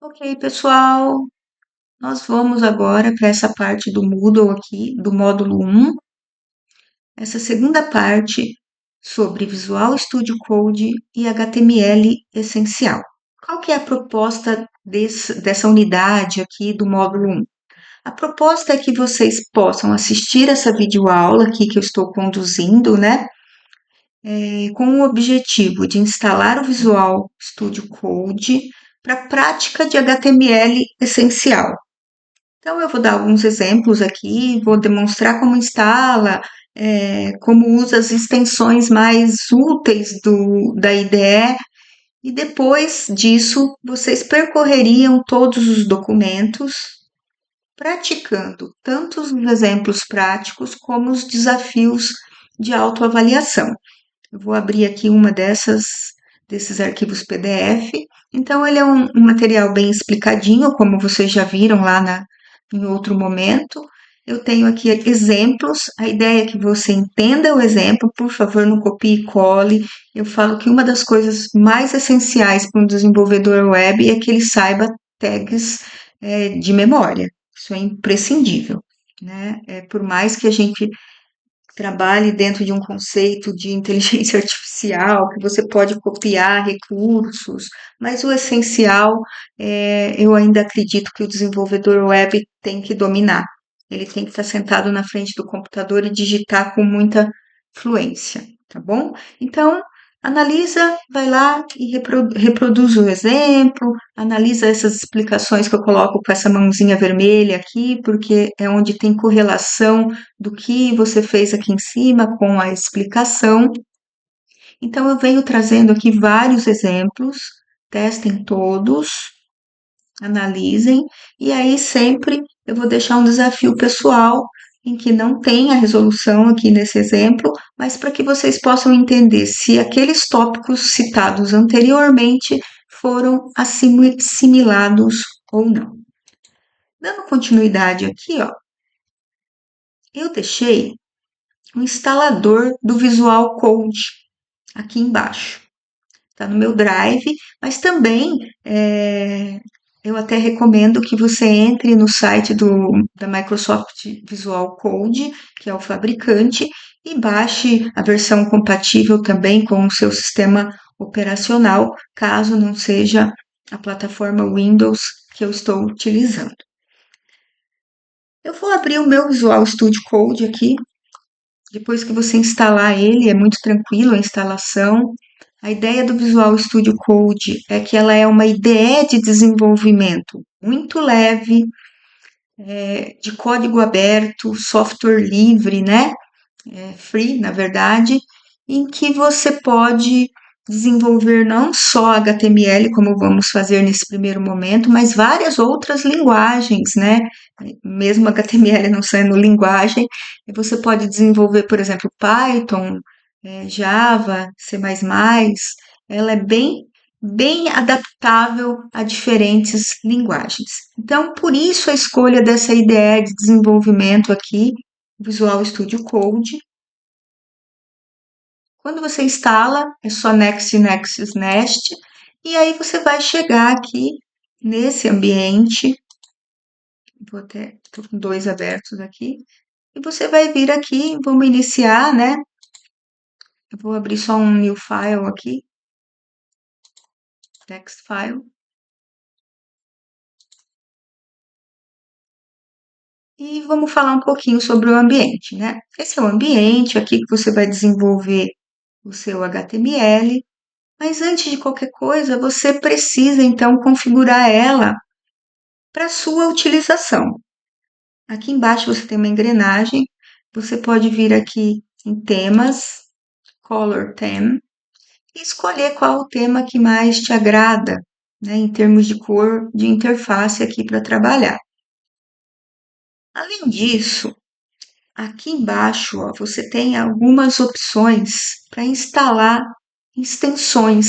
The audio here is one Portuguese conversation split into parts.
Ok, pessoal, nós vamos agora para essa parte do Moodle aqui, do módulo 1, essa segunda parte sobre Visual Studio Code e HTML essencial. Qual que é a proposta dessa unidade aqui do módulo 1? A proposta é que vocês possam assistir essa videoaula aqui que eu estou conduzindo, né? Com o objetivo de instalar o Visual Studio Code para a prática de HTML essencial. Então, eu vou dar alguns exemplos aqui, vou demonstrar como instala, como usa as extensões mais úteis da IDE, e depois disso, vocês percorreriam todos os documentos, praticando tanto os exemplos práticos como os desafios de autoavaliação. Eu vou abrir aqui uma desses arquivos PDF. Então, ele é um material bem explicadinho, como vocês já viram lá em outro momento. Eu tenho aqui exemplos. A ideia é que você entenda o exemplo, por favor, não copie e cole. Eu falo que uma das coisas mais essenciais para um desenvolvedor web é que ele saiba tags de memória. Isso é imprescindível, né? Por mais que a gente trabalhe dentro de um conceito de inteligência artificial, que você pode copiar recursos, mas o essencial, eu ainda acredito que o desenvolvedor web tem que dominar. Ele tem que estar sentado na frente do computador e digitar com muita fluência, tá bom? Então, analisa, vai lá e reproduz o exemplo, analisa essas explicações que eu coloco com essa mãozinha vermelha aqui, porque é onde tem correlação do que você fez aqui em cima com a explicação. Então, eu venho trazendo aqui vários exemplos, testem todos, analisem, e aí sempre eu vou deixar um desafio pessoal em que não tem a resolução aqui nesse exemplo, mas para que vocês possam entender se aqueles tópicos citados anteriormente foram assimilados ou não. Dando continuidade aqui, ó, eu deixei um instalador do Visual Code aqui embaixo. Está no meu Drive, mas também eu até recomendo que você entre no site da Microsoft Visual Code, que é o fabricante, e baixe a versão compatível também com o seu sistema operacional, caso não seja a plataforma Windows que eu estou utilizando. Eu vou abrir o meu Visual Studio Code aqui. Depois que você instalar ele, é muito tranquilo a instalação. A ideia do Visual Studio Code é que ela é uma IDE de desenvolvimento muito leve, de código aberto, software livre, né? Free, na verdade, em que você pode desenvolver não só HTML, como vamos fazer nesse primeiro momento, mas várias outras linguagens, né? Mesmo HTML não sendo linguagem, você pode desenvolver, por exemplo, Python, Java, C++, ela é bem adaptável a diferentes linguagens. Então, por isso a escolha dessa IDE de desenvolvimento aqui, Visual Studio Code. Quando você instala, é só Next, Next, Next, e aí você vai chegar aqui nesse ambiente. Vou até, estou com dois abertos aqui. E você vai vir aqui, vamos iniciar, né? Eu vou abrir só um new file aqui. Text file. E vamos falar um pouquinho sobre o ambiente, né? Esse é o ambiente aqui que você vai desenvolver o seu HTML. Mas antes de qualquer coisa, você precisa então configurar ela para sua utilização. Aqui embaixo você tem uma engrenagem, você pode vir aqui em temas, Color Theme, e escolher qual o tema que mais te agrada, né, em termos de cor de interface aqui para trabalhar. Além disso, aqui embaixo ó, você tem algumas opções para instalar extensões.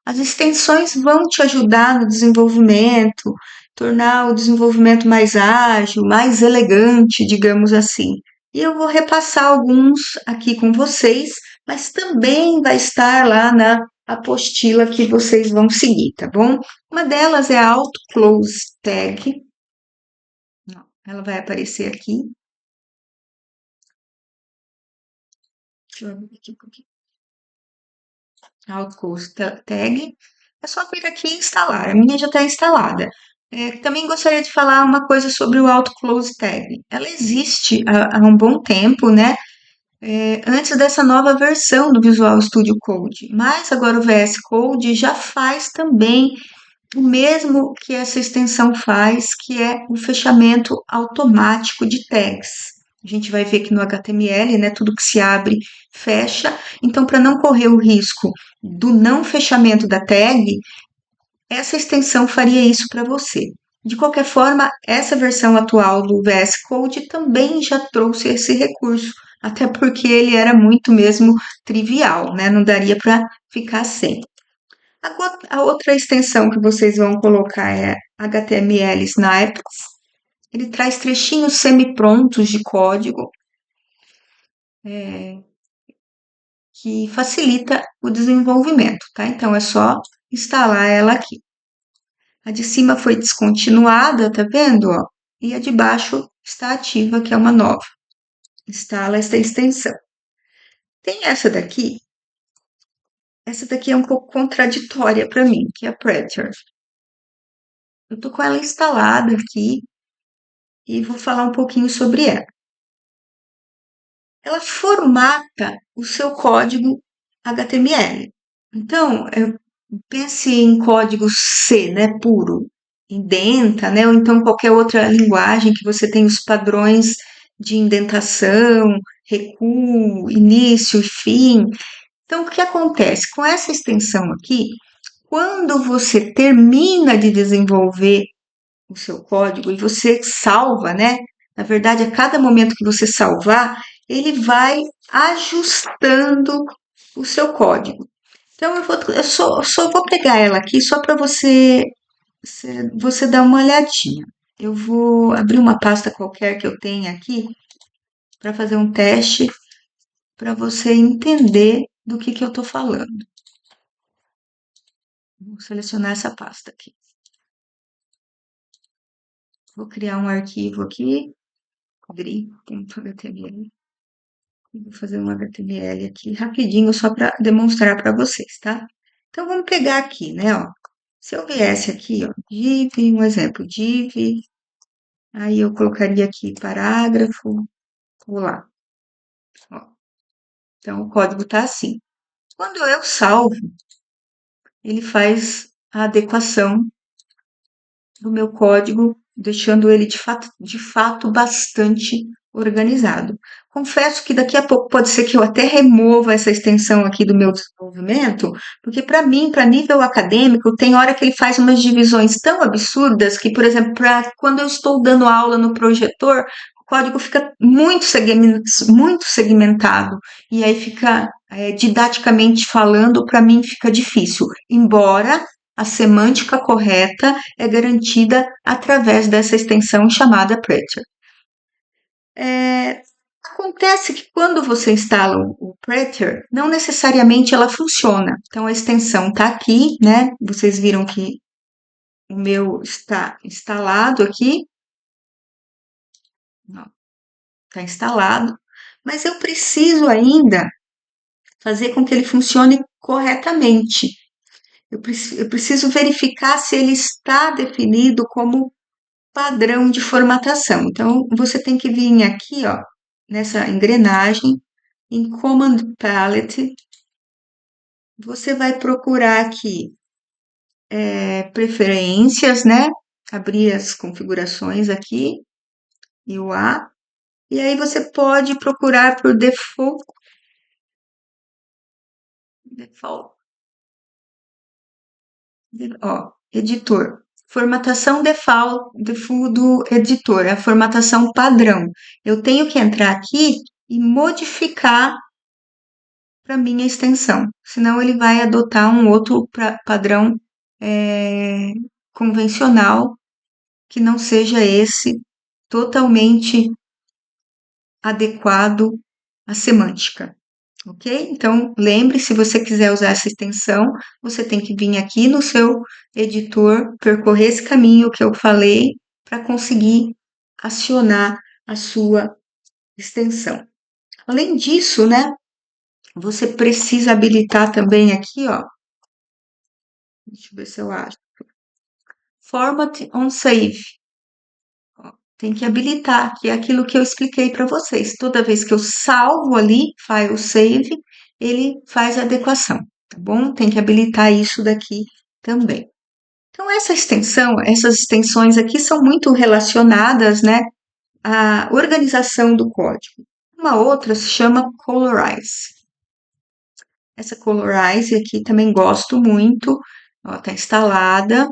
As extensões vão te ajudar no desenvolvimento, tornar o desenvolvimento mais ágil, mais elegante, digamos assim. E eu vou repassar alguns aqui com vocês, mas também vai estar lá na apostila que vocês vão seguir, tá bom? Uma delas é a Auto Close Tag. Ela vai aparecer aqui. Deixa eu abrir aqui um pouquinho. Auto Close Tag. É só vir aqui e instalar. A minha já está instalada. Também gostaria de falar uma coisa sobre o Auto Close Tag. Ela existe há um bom tempo, né? Antes dessa nova versão do Visual Studio Code. Mas agora o VS Code já faz também o mesmo que essa extensão faz, que é o fechamento automático de tags. A gente vai ver que no HTML, né, tudo que se abre fecha. Então, para não correr o risco do não fechamento da tag, essa extensão faria isso para você. De qualquer forma, essa versão atual do VS Code também já trouxe esse recurso, até porque ele era muito mesmo trivial, né? Não daria para ficar sem. A outra extensão que vocês vão colocar é HTML Snippets. Ele traz trechinhos semi-prontos de código que facilita o desenvolvimento, tá? Então é só instalar ela aqui. A de cima foi descontinuada, tá vendo? Ó? E a de baixo está ativa, que é uma nova. Instala esta extensão. Tem essa daqui. Essa daqui é um pouco contraditória para mim, que é a Prettier. Eu tô com ela instalada aqui e vou falar um pouquinho sobre ela. Ela formata o seu código HTML. Então, pense em código C, né, puro, indenta, né, ou então qualquer outra linguagem que você tem os padrões de indentação, recuo, início e fim. Então, o que acontece? Com essa extensão aqui, quando você termina de desenvolver o seu código e você salva, né? Na verdade, a cada momento que você salvar, ele vai ajustando o seu código. Então, eu só vou pegar ela aqui só para você dar uma olhadinha. Eu vou abrir uma pasta qualquer que eu tenha aqui para fazer um teste para você entender do que eu estou falando. Vou selecionar essa pasta aqui. Vou criar um arquivo aqui, gri.html. Vou fazer um HTML aqui rapidinho só para demonstrar para vocês, tá? Então vamos pegar aqui, né, ó. Se eu viesse aqui, ó, div, um exemplo, div, aí eu colocaria aqui parágrafo, vou lá. Ó. Então o código tá assim. Quando eu salvo, ele faz a adequação do meu código, deixando ele de fato bastante organizado. Confesso que daqui a pouco pode ser que eu até remova essa extensão aqui do meu desenvolvimento, porque para mim, para nível acadêmico, tem hora que ele faz umas divisões tão absurdas que, por exemplo, quando eu estou dando aula no projetor, o código fica muito segmentado e aí fica didaticamente falando, para mim fica difícil, embora a semântica correta é garantida através dessa extensão chamada Prettier. Acontece que quando você instala o Prettier, não necessariamente ela funciona. Então a extensão está aqui, né? Vocês viram que o meu está instalado aqui. Está instalado. Mas eu preciso ainda fazer com que ele funcione corretamente. Eu preciso verificar se ele está definido como padrão de formatação. Então, você tem que vir aqui, ó, nessa engrenagem, em Command Palette, você vai procurar aqui preferências, né? Abrir as configurações aqui, e o A, e aí você pode procurar por default, ó, editor. Formatação default do editor, é a formatação padrão. Eu tenho que entrar aqui e modificar para minha extensão, senão ele vai adotar um outro padrão convencional que não seja esse totalmente adequado à semântica. ok? Então, lembre, se você quiser usar essa extensão, você tem que vir aqui no seu editor, percorrer esse caminho que eu falei, para conseguir acionar a sua extensão. Além disso, né, você precisa habilitar também aqui, ó, deixa eu ver se eu acho, Format on Save. Ó, tem que habilitar, que é aquilo que eu expliquei para vocês. Toda vez que eu salvo ali, File Save, ele faz a adequação, tá bom? Tem que habilitar isso daqui também. Então, essa extensão, essas extensões aqui são muito relacionadas, né, à organização do código. Uma outra se chama Colorize. Essa Colorize aqui também gosto muito, ela está instalada.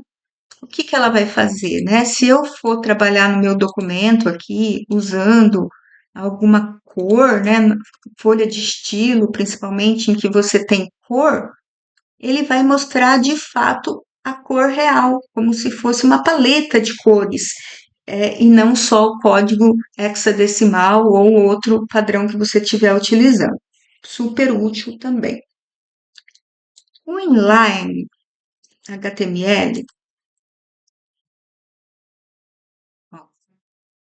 O que que ela vai fazer, né? Se eu for trabalhar no meu documento aqui usando alguma cor, né, folha de estilo, principalmente em que você tem cor, ele vai mostrar de fato a cor real, como se fosse uma paleta de cores, e não só o código hexadecimal ou outro padrão que você estiver utilizando. Super útil também. O inline HTML, ó,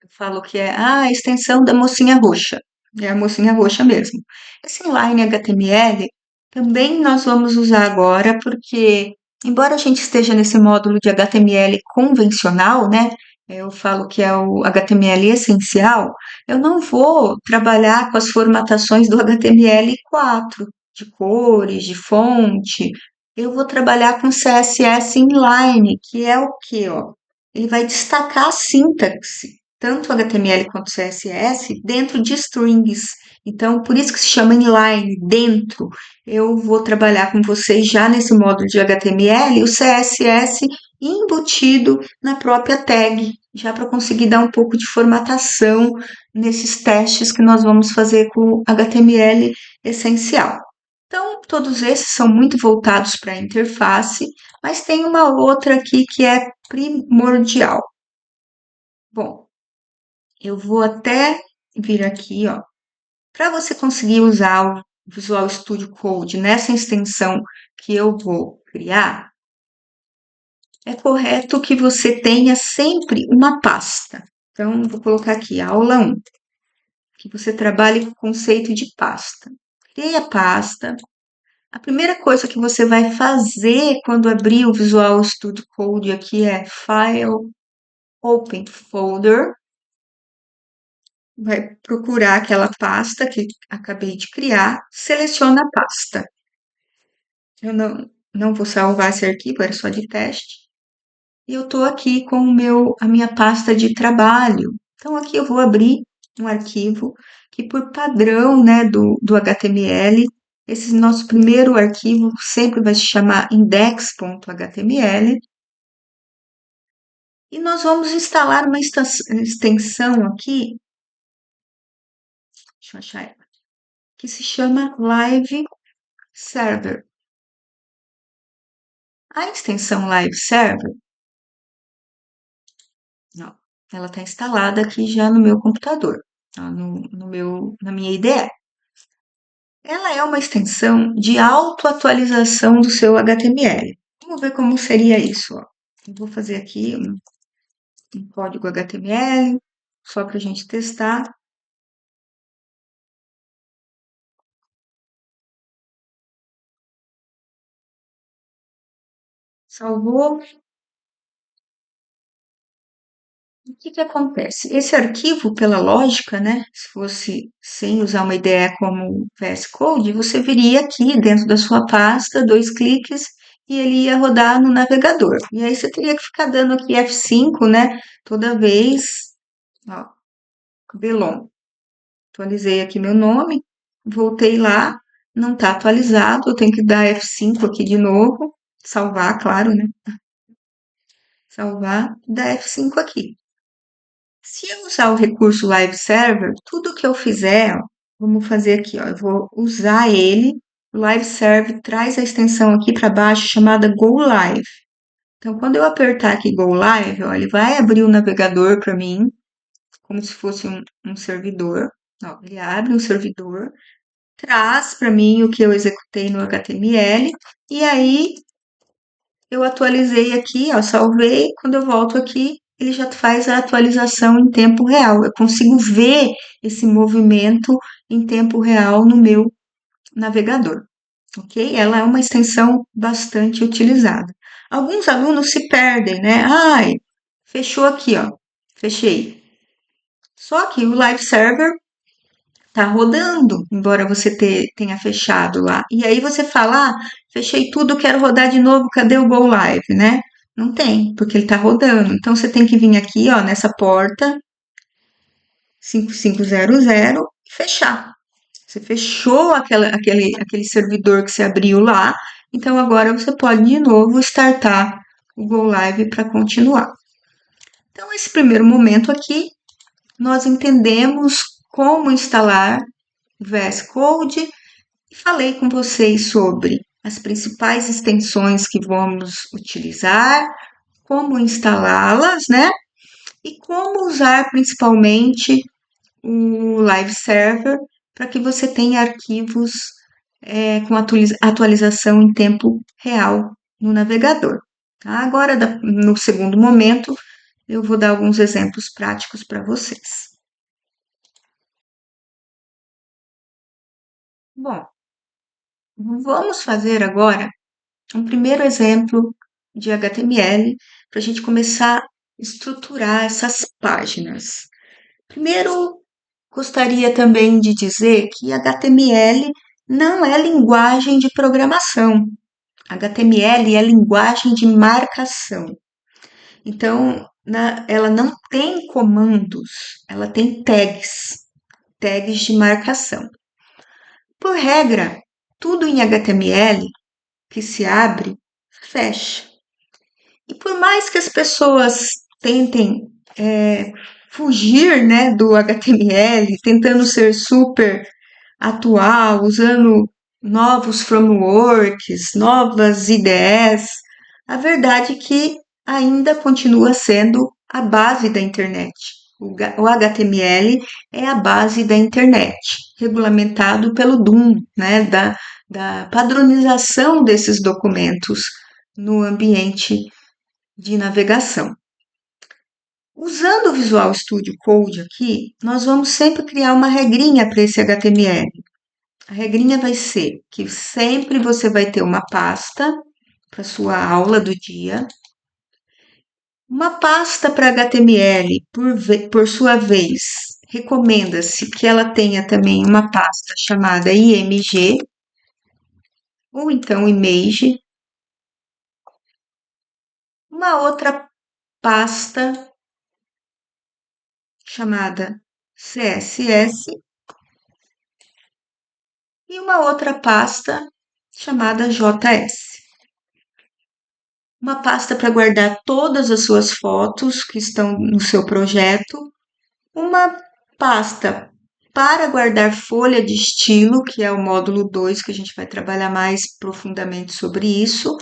eu falo que é a extensão da mocinha roxa. É a mocinha roxa mesmo. Esse inline HTML também nós vamos usar agora, porque, embora a gente esteja nesse módulo de HTML convencional, né? Eu falo que é o HTML essencial, eu não vou trabalhar com as formatações do HTML4, de cores, de fonte. Eu vou trabalhar com CSS inline, que é o quê, ó? Ele vai destacar a sintaxe, tanto HTML quanto CSS, dentro de strings. Então, por isso que se chama inline, dentro. Eu vou trabalhar com vocês já nesse módulo de HTML, o CSS embutido na própria tag, já para conseguir dar um pouco de formatação nesses testes que nós vamos fazer com o HTML essencial. Então, todos esses são muito voltados para a interface, mas tem uma outra aqui que é primordial. Bom, eu vou até vir aqui, ó, para você conseguir usar o Visual Studio Code nessa extensão que eu vou criar, é correto que você tenha sempre uma pasta. Então, vou colocar aqui, aula 1, que você trabalhe com o conceito de pasta. Criei a pasta. A primeira coisa que você vai fazer quando abrir o Visual Studio Code aqui é File, Open Folder. Vai procurar aquela pasta que acabei de criar, seleciona a pasta. Eu não vou salvar esse arquivo, era só de teste. E eu estou aqui com a minha pasta de trabalho. Então, aqui eu vou abrir um arquivo que, por padrão, né, do HTML, esse nosso primeiro arquivo sempre vai se chamar index.html. E nós vamos instalar uma extensão aqui, deixa eu achar ela, que se chama Live Server. A extensão Live Server, ó, ela está instalada aqui já no meu computador, ó, na minha IDE. Ela é uma extensão de autoatualização do seu HTML. Vamos ver como seria isso. Ó. Eu vou fazer aqui um código HTML, só para a gente testar. Salvou. O que que acontece? Esse arquivo, pela lógica, né, se fosse sem usar uma IDE como VS Code, você viria aqui dentro da sua pasta, dois cliques, e ele ia rodar no navegador. E aí você teria que ficar dando aqui F5, né, toda vez. Ó, Belon. Atualizei aqui meu nome, voltei lá, não está atualizado, eu tenho que dar F5 aqui de novo, salvar, claro, né? Salvar, dar F5 aqui. Se eu usar o recurso Live Server, tudo que eu fizer, ó, vamos fazer aqui, ó, eu vou usar ele. O Live Server traz a extensão aqui para baixo chamada Go Live. Então, quando eu apertar aqui Go Live, ó, ele vai abrir o navegador para mim, como se fosse um servidor. Ó, ele abre um servidor. traz para mim o que eu executei no HTML, e aí eu atualizei aqui, ó, salvei, quando eu volto aqui, ele já faz a atualização em tempo real. Eu consigo ver esse movimento em tempo real no meu navegador, ok? Ela é uma extensão bastante utilizada. Alguns alunos se perdem, né? Ai, fechou aqui, ó, fechei. Só que o Live Server tá rodando, embora você tenha fechado lá. E aí você fala, ah, fechei tudo, quero rodar de novo, cadê o Go Live, né? Não tem, porque ele tá rodando. Então você tem que vir aqui, ó, nessa porta 5500 e fechar. Você fechou aquele servidor que você abriu lá, então agora você pode de novo startar o Go Live para continuar. Então, esse primeiro momento aqui, nós entendemos como instalar o VS Code e falei com vocês sobre as principais extensões que vamos utilizar, como instalá-las, né? E como usar principalmente o Live Server para que você tenha arquivos com atualização em tempo real no navegador. Tá? Agora, no segundo momento, eu vou dar alguns exemplos práticos para vocês. Bom, vamos fazer agora um primeiro exemplo de HTML para a gente começar a estruturar essas páginas. Primeiro, gostaria também de dizer que HTML não é linguagem de programação. HTML é linguagem de marcação. Então, ela não tem comandos, ela tem tags de marcação. Por regra, tudo em HTML que se abre, fecha. E por mais que as pessoas tentem fugir, né, do HTML, tentando ser super atual, usando novos frameworks, novas IDEs, a verdade é que ainda continua sendo a base da internet. O HTML é a base da internet, regulamentado pelo DOM, né, da padronização desses documentos no ambiente de navegação. Usando o Visual Studio Code aqui, nós vamos sempre criar uma regrinha para esse HTML. A regrinha vai ser que sempre você vai ter uma pasta para sua aula do dia. Uma pasta para HTML, por sua vez, recomenda-se que ela tenha também uma pasta chamada IMG, ou então Image, uma outra pasta chamada CSS e uma outra pasta chamada JS. Uma pasta para guardar todas as suas fotos que estão no seu projeto, uma pasta para guardar folha de estilo, que é o módulo 2, que a gente vai trabalhar mais profundamente sobre isso,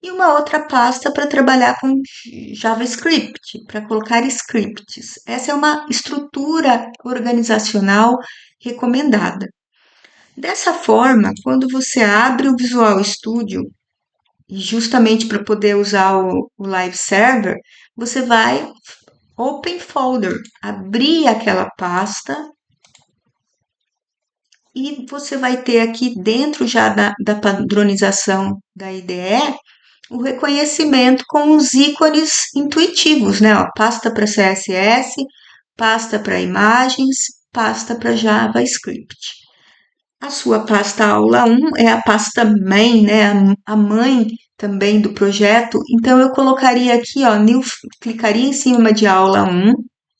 e uma outra pasta para trabalhar com JavaScript, para colocar scripts. Essa é uma estrutura organizacional recomendada. Dessa forma, quando você abre o Visual Studio, e justamente para poder usar o Live Server, você vai Open Folder, abrir aquela pasta e você vai ter aqui dentro já da padronização da IDE o reconhecimento com os ícones intuitivos, né? Ó, pasta para CSS, pasta para imagens, pasta para JavaScript. A sua pasta aula 1 é a pasta main, né? A mãe também do projeto. Então, eu colocaria aqui, ó, clicaria em cima de aula 1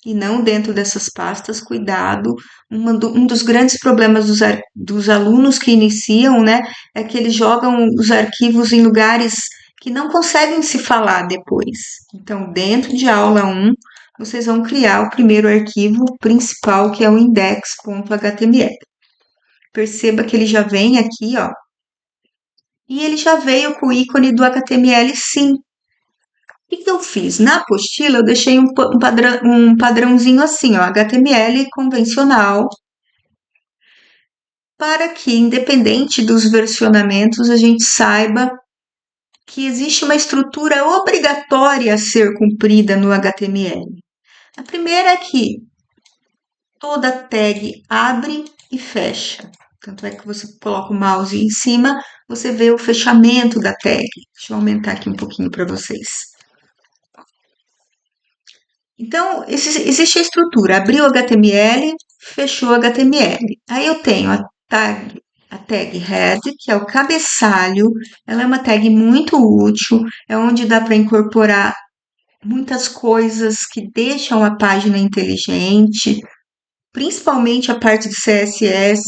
e não dentro dessas pastas. Cuidado, um dos grandes problemas dos alunos que iniciam, né, é que eles jogam os arquivos em lugares que não conseguem se falar depois. Então, dentro de aula 1, vocês vão criar o primeiro arquivo principal, que é o index.html. Perceba que ele já vem aqui, ó. E ele já veio com o ícone do HTML sim. O que eu fiz? Na apostila, eu deixei um padrãozinho assim, ó, HTML convencional. para que, independente dos versionamentos, a gente saiba que existe uma estrutura obrigatória a ser cumprida no HTML. A primeira é que toda tag abre e fecha. Tanto é que você coloca o mouse em cima, você vê o fechamento da tag. Deixa eu aumentar aqui um pouquinho para vocês. Então, existe a estrutura, abriu o HTML, fechou o HTML. Aí eu tenho a tag head, que é o cabeçalho, ela é uma tag muito útil, é onde dá para incorporar muitas coisas que deixam a página inteligente, principalmente a parte de CSS,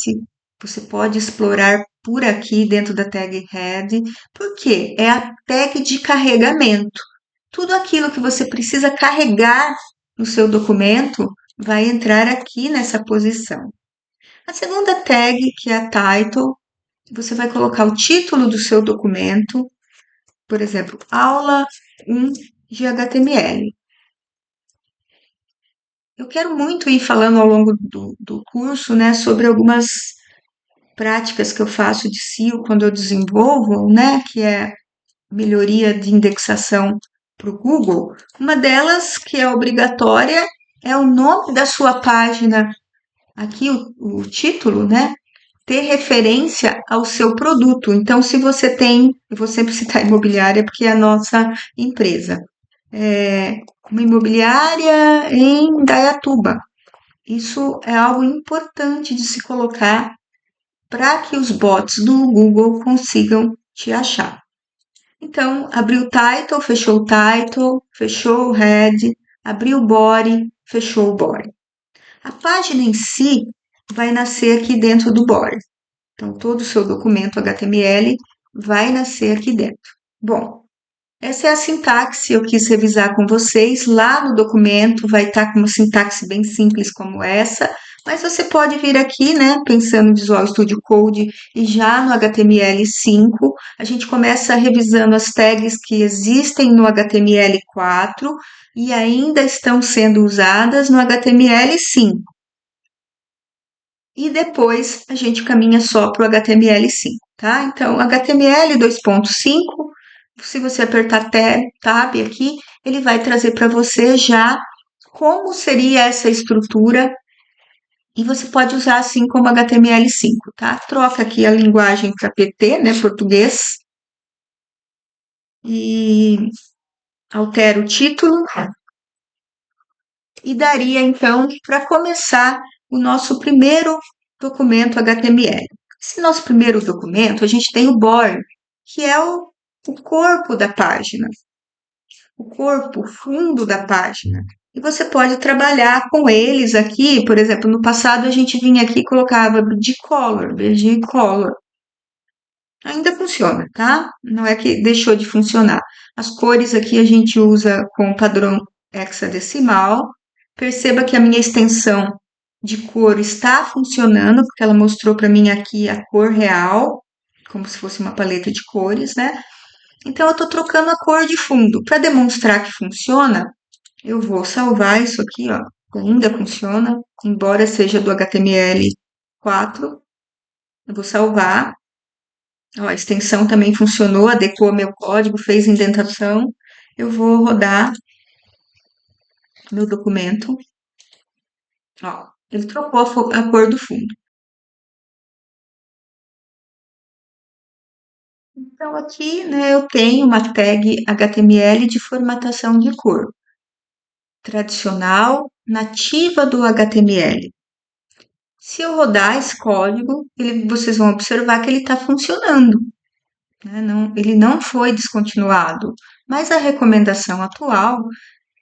você pode explorar por aqui dentro da tag head, porque é a tag de carregamento. Tudo aquilo que você precisa carregar no seu documento vai entrar aqui nessa posição. A segunda tag, que é a title, você vai colocar o título do seu documento, por exemplo, aula 1 de HTML. Eu quero muito ir falando ao longo do curso, né, sobre algumas práticas que eu faço de SEO quando eu desenvolvo, né, que é melhoria de indexação para o Google. Uma delas, que é obrigatória, é o nome da sua página, aqui o título, né, ter referência ao seu produto. Então, se você tem, eu vou sempre citar imobiliária porque é a nossa empresa, uma imobiliária em Dayatuba. Isso é algo importante de se colocar para que os bots do Google consigam te achar. Então, abriu o title, fechou o head, abriu o body, fechou o body. A página em si vai nascer aqui dentro do body. Então, todo o seu documento HTML vai nascer aqui dentro. Bom, essa é a sintaxe, eu quis revisar com vocês. Lá no documento vai estar com uma sintaxe bem simples como essa, mas você pode vir aqui, né, pensando no Visual Studio Code e já no HTML5, a gente começa revisando as tags que existem no HTML4 e ainda estão sendo usadas no HTML5. E depois a gente caminha só para o HTML5, tá? Então, HTML 2.5, se você apertar Tab aqui, ele vai trazer para você já como seria essa estrutura e você pode usar assim como HTML5, tá? Troca aqui a linguagem para PT, né, português, e altera o título e daria então para começar o nosso primeiro documento HTML. Esse nosso primeiro documento, a gente tem o body, que é o corpo da página, o corpo, o fundo da página. E você pode trabalhar com eles aqui, por exemplo, no passado a gente vinha aqui e colocava BG Color. Ainda funciona, tá? Não é que deixou de funcionar. As cores aqui a gente usa com padrão hexadecimal. Perceba que a minha extensão de cor está funcionando, porque ela mostrou para mim aqui a cor real, como se fosse uma paleta de cores, né? Então, eu estou trocando a cor de fundo. Para demonstrar que funciona, eu vou salvar isso aqui, ó. Ainda funciona, embora seja do HTML4. Eu vou salvar. Ó, a extensão também funcionou, adequou meu código, fez indentação. Eu vou rodar meu documento. Ó, ele trocou a cor do fundo. Então, aqui, né, eu tenho uma tag HTML de formatação de cor. Tradicional, nativa do HTML. Se eu rodar esse código, vocês vão observar que ele está funcionando. Né? Não, ele não foi descontinuado. Mas a recomendação atual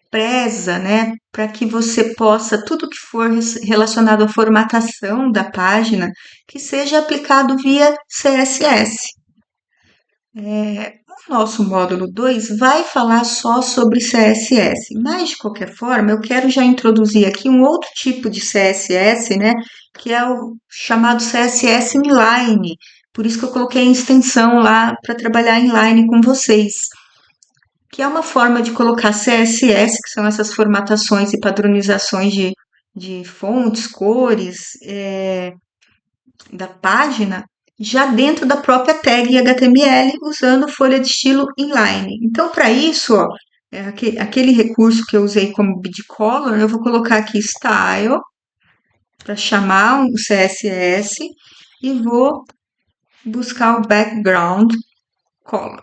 preza, né, para que você possa, tudo que for relacionado à formatação da página, que seja aplicado via CSS. O nosso módulo 2 vai falar só sobre CSS, mas de qualquer forma, eu quero já introduzir aqui um outro tipo de CSS, né, que é o chamado CSS inline. Por isso que eu coloquei a extensão lá para trabalhar inline com vocês, que é uma forma de colocar CSS, que são essas formatações e padronizações de fontes, cores, da página já dentro da própria tag HTML usando folha de estilo inline. Então, para isso, ó, aquele recurso que eu usei como bidcolor, eu vou colocar aqui style para chamar o CSS e vou buscar o background color.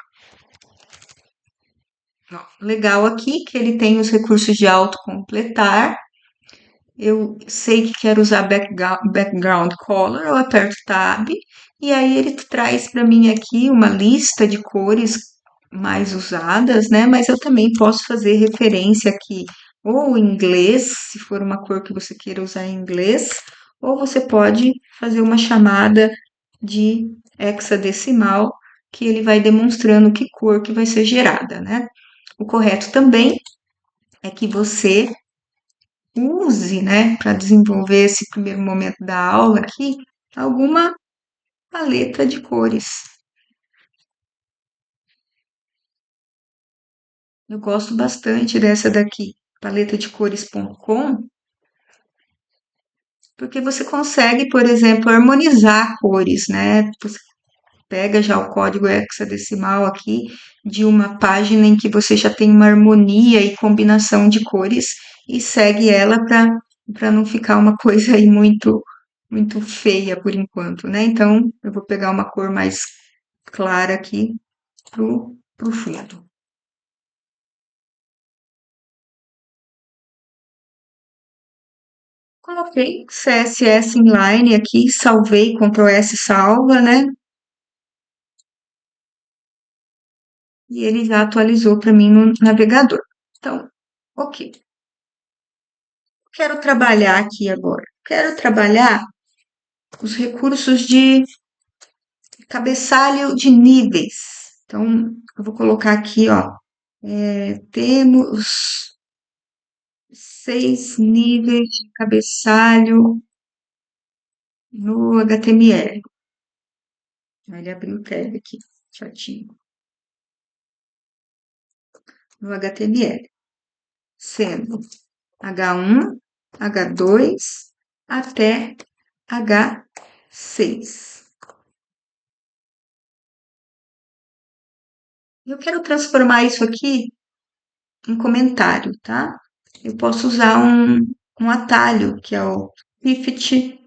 Legal aqui que ele tem os recursos de autocompletar. Eu sei que quero usar background color, eu aperto Tab e aí ele traz para mim aqui uma lista de cores mais usadas, né? Mas eu também posso fazer referência aqui ou em inglês, se for uma cor que você queira usar em inglês, ou você pode fazer uma chamada de hexadecimal que ele vai demonstrando que cor que vai ser gerada, né? O correto também é que você use, né, para desenvolver esse primeiro momento da aula aqui, alguma paleta de cores. Eu gosto bastante dessa daqui, paletadecores.com, porque você consegue, por exemplo, harmonizar cores, né? Você pega já o código hexadecimal aqui de uma página em que você já tem uma harmonia e combinação de cores e segue ela para não ficar uma coisa aí muito feia por enquanto, né? Então, eu vou pegar uma cor mais clara aqui pro fundo. Coloquei CSS inline aqui, salvei, Ctrl S salva, né? E ele já atualizou para mim no navegador. Então, ok. Quero trabalhar aqui agora. Quero trabalhar os recursos de cabeçalho de níveis. Então, eu vou colocar aqui, ó, temos 6 níveis de cabeçalho no HTML. Ele abriu o tab aqui, certinho, no HTML, sendo H1, H2 até H6. Eu quero transformar isso aqui em comentário, tá? Eu posso usar um atalho, que é o Shift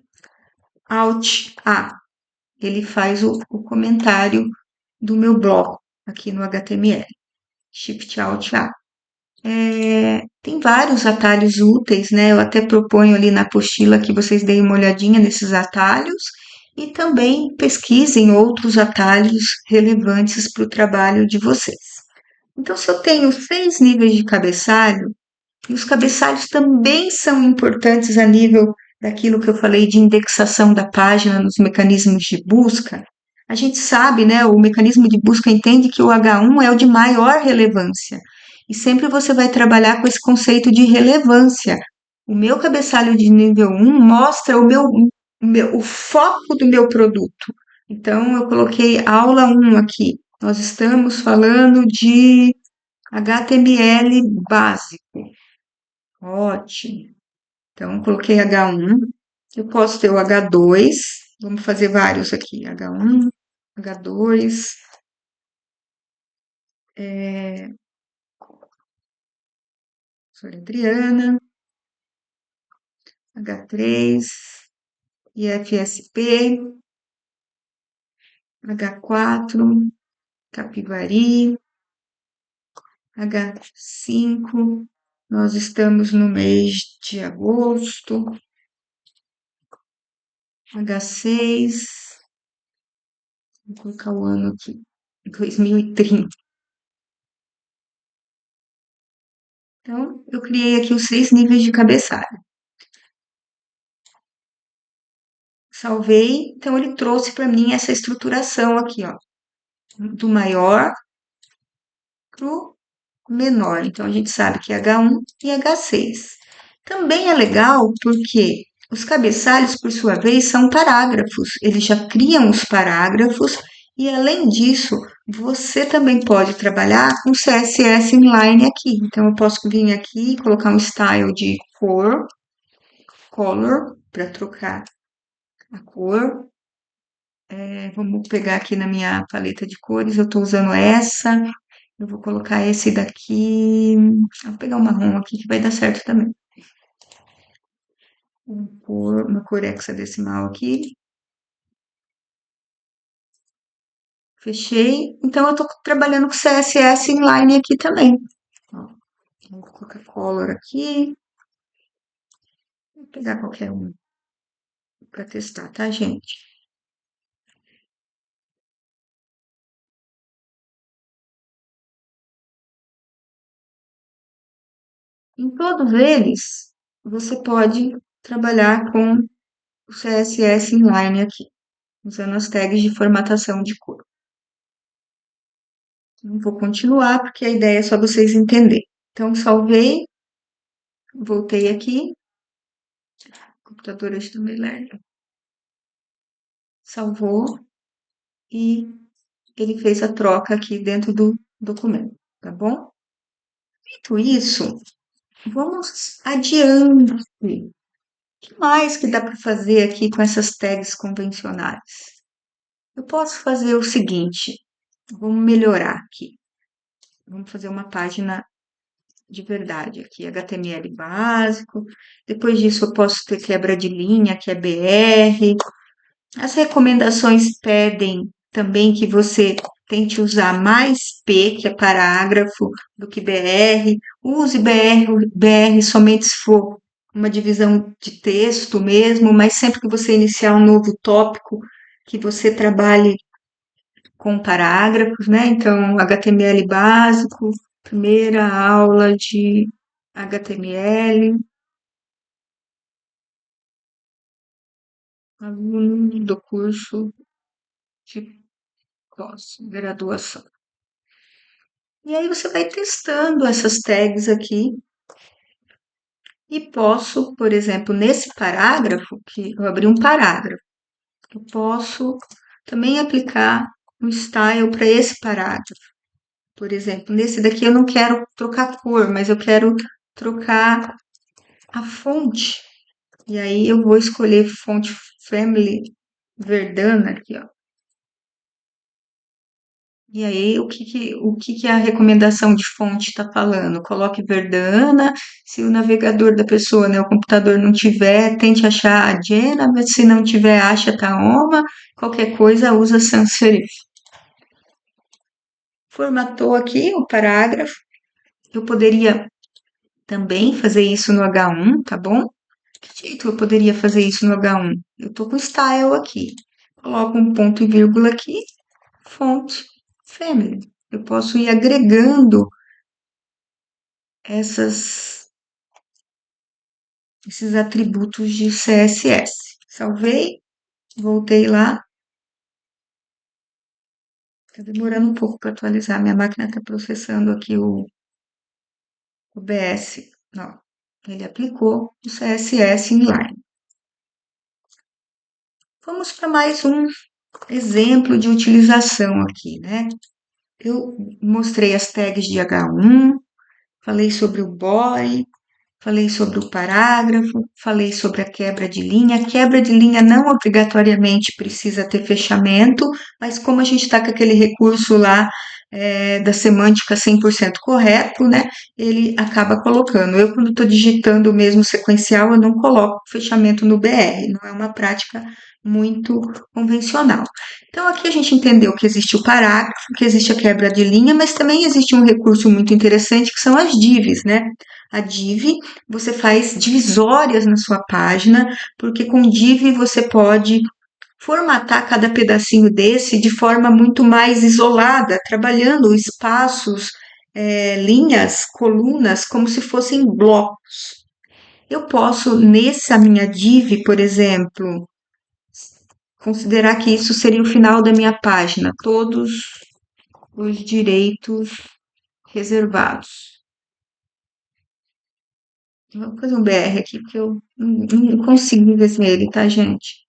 Alt A. Ele faz o comentário do meu bloco aqui no HTML. Shift Alt A. Tem vários atalhos úteis, né? Eu até proponho ali na apostila que vocês deem uma olhadinha nesses atalhos e também pesquisem outros atalhos relevantes para o trabalho de vocês. Então, se eu tenho 6 níveis de cabeçalho, e os cabeçalhos também são importantes a nível daquilo que eu falei de indexação da página nos mecanismos de busca. A gente sabe, né? O mecanismo de busca entende que o H1 é o de maior relevância. E sempre você vai trabalhar com esse conceito de relevância. O meu cabeçalho de nível 1 mostra o foco do meu produto. Então, eu coloquei aula 1 aqui. Nós estamos falando de HTML básico. Ótimo. Então, coloquei H1. Eu posso ter o H2. Vamos fazer vários aqui. H1, H2. Sou Adriana. H3. IFSP. H4. Capivari. H5. Nós estamos no mês de agosto. H6. Vou colocar o ano aqui. 2030. Então, eu criei aqui os 6 níveis de cabeçalho. Salvei, então ele trouxe para mim essa estruturação aqui, ó, do maior pro menor. Então, a gente sabe que é H1 e H6. Também é legal porque os cabeçalhos, por sua vez, são parágrafos. Eles já criam os parágrafos e, além disso, você também pode trabalhar com CSS inline aqui. Então, eu posso vir aqui e colocar um style de color, para trocar a cor. Vamos pegar aqui na minha paleta de cores, eu estou usando essa. Eu vou colocar esse daqui. Vou pegar o marrom aqui que vai dar certo também. Vou pôr uma cor hexadecimal aqui. Fechei. Então, eu estou trabalhando com CSS inline aqui também. Ó, vou colocar color aqui. Vou pegar qualquer um para testar, tá, gente? Em todos eles, você pode trabalhar com o CSS inline aqui, usando as tags de formatação de cor. Não vou continuar, porque a ideia é só vocês entenderem. Então, salvei, voltei aqui. O computador hoje também lerdo. Salvou e ele fez a troca aqui dentro do documento, tá bom? Feito isso, vamos adiante. O que mais que dá para fazer aqui com essas tags convencionais? Eu posso fazer o seguinte, vamos melhorar aqui. Vamos fazer uma página de verdade aqui, HTML básico. Depois disso, eu posso ter quebra de linha, que é BR. As recomendações pedem também que você tente usar mais P, que é parágrafo, do que BR. Use BR somente se for uma divisão de texto mesmo, mas sempre que você iniciar um novo tópico, que você trabalhe com parágrafos, né? Então, HTML básico, primeira aula de HTML, aluno do curso de pós-graduação. E aí você vai testando essas tags aqui e posso, por exemplo, nesse parágrafo, que eu abri um parágrafo, eu posso também aplicar um style para esse parágrafo. Por exemplo, nesse daqui eu não quero trocar cor, mas eu quero trocar a fonte. E aí eu vou escolher fonte Family Verdana aqui, ó. E aí, o que a recomendação de fonte está falando? Coloque Verdana, se o navegador da pessoa, né, o computador não tiver, tente achar a Jena, mas se não tiver, acha Taoma, qualquer coisa, usa sans serif. Formatou aqui o parágrafo, eu poderia também fazer isso no H1, tá bom? Que jeito eu poderia fazer isso no H1? Eu tô com style aqui, coloco um ponto e vírgula aqui, fonte Family. Eu posso ir agregando essas, esses atributos de CSS. Salvei, voltei lá. Está demorando um pouco para atualizar. Minha máquina está processando aqui o BS. Não, ele aplicou o CSS inline. Vamos para mais um exemplo de utilização aqui, né? Eu mostrei as tags de H1, falei sobre o body, falei sobre o parágrafo, falei sobre a quebra de linha. A quebra de linha não obrigatoriamente precisa ter fechamento, mas como a gente está com aquele recurso lá da semântica 100% correto, né? Ele acaba colocando. Eu, quando estou digitando mesmo sequencial, eu não coloco fechamento no BR, não é uma prática muito convencional. Então, aqui a gente entendeu que existe o parágrafo, que existe a quebra de linha, mas também existe um recurso muito interessante que são as divs, né? A div, você faz divisórias na sua página, porque com div você pode formatar cada pedacinho desse de forma muito mais isolada, trabalhando espaços, linhas, colunas, como se fossem blocos. Eu posso, nessa minha div, por exemplo, considerar que isso seria o final da minha página, todos os direitos reservados. Vou fazer um BR aqui, porque eu não consigo ver ele, tá, gente?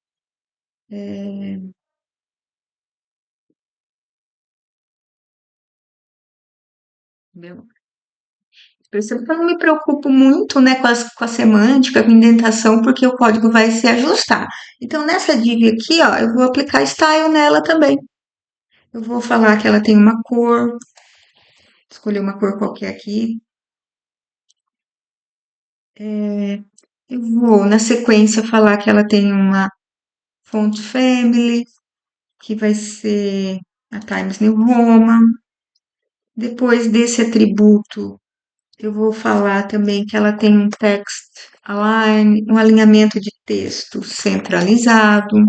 Percebo que eu não me preocupo muito, né, com a semântica, com a indentação, porque o código vai se ajustar. Então, nessa div aqui, ó, eu vou aplicar style nela também. Eu vou falar que ela tem uma cor, escolher uma cor qualquer aqui. Eu vou, na sequência, falar que ela tem uma font family, que vai ser a Times New Roman. Depois desse atributo, eu vou falar também que ela tem um text align, um alinhamento de texto centralizado.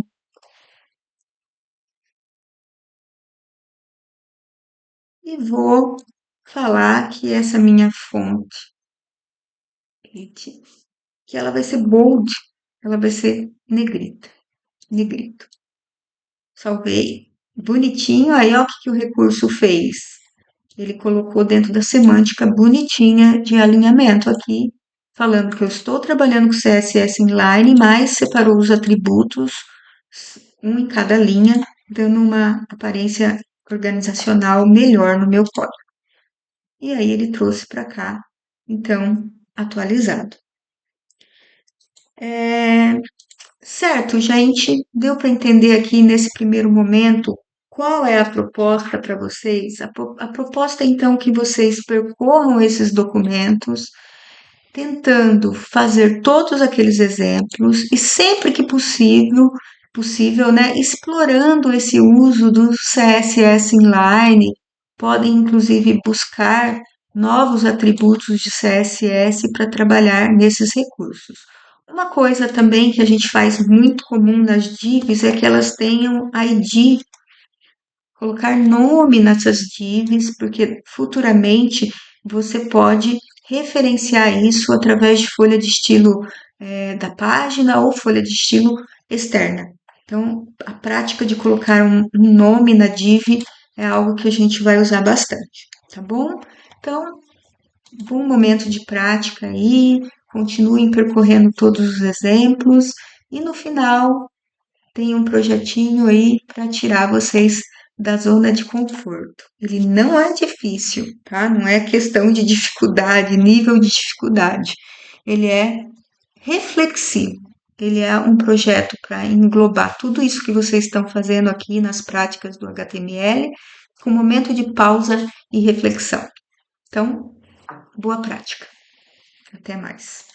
E vou falar que essa minha fonte, que ela vai ser bold, ela vai ser negrita, negrito. Salvei. Bonitinho. Aí, ó, o que o recurso fez? Ele colocou dentro da semântica bonitinha de alinhamento aqui, falando que eu estou trabalhando com CSS inline, mas separou os atributos, um em cada linha, dando uma aparência organizacional melhor no meu código. E aí ele trouxe para cá, então, atualizado. Certo, gente, deu para entender aqui nesse primeiro momento qual é a proposta para vocês? A proposta, então, que vocês percorram esses documentos, tentando fazer todos aqueles exemplos e sempre que possível, né, explorando esse uso do CSS inline, podem inclusive buscar novos atributos de CSS para trabalhar nesses recursos. Uma coisa também que a gente faz muito comum nas divs é que elas tenham ID, colocar nome nessas divs, porque futuramente você pode referenciar isso através de folha de estilo da página ou folha de estilo externa. Então, a prática de colocar um nome na div é algo que a gente vai usar bastante, tá bom? Então, bom momento de prática aí, continuem percorrendo todos os exemplos e no final tem um projetinho aí para tirar vocês da zona de conforto. Ele não é difícil, tá? Não é questão de dificuldade, nível de dificuldade. Ele é reflexivo. Ele é um projeto para englobar tudo isso que vocês estão fazendo aqui nas práticas do HTML, com um momento de pausa e reflexão. Então, boa prática. Até mais.